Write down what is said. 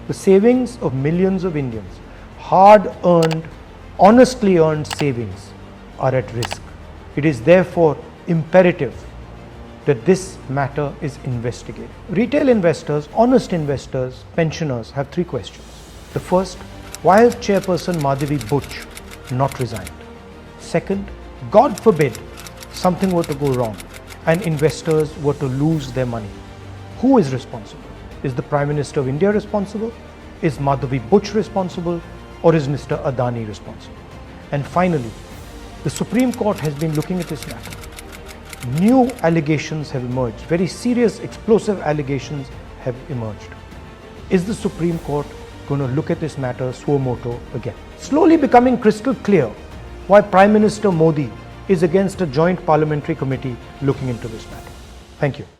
The savings of millions of Indians, hard-earned, honestly earned savings, are at risk. It is therefore imperative that this matter is investigated. Retail investors, honest investors, pensioners have three questions. The first, why has Chairperson Madhavi Butch not resigned? Second, God forbid something were to go wrong and investors were to lose their money. Who is responsible? Is the Prime Minister of India responsible? Is Madhavi Butch responsible? Or is Mr. Adani responsible? And finally, the Supreme Court has been looking at this matter. New allegations have emerged, very serious explosive allegations have emerged. Is the Supreme Court going to look at this matter suo motu again? Slowly becoming crystal clear why Prime Minister Modi is against a joint parliamentary committee looking into this matter. Thank you.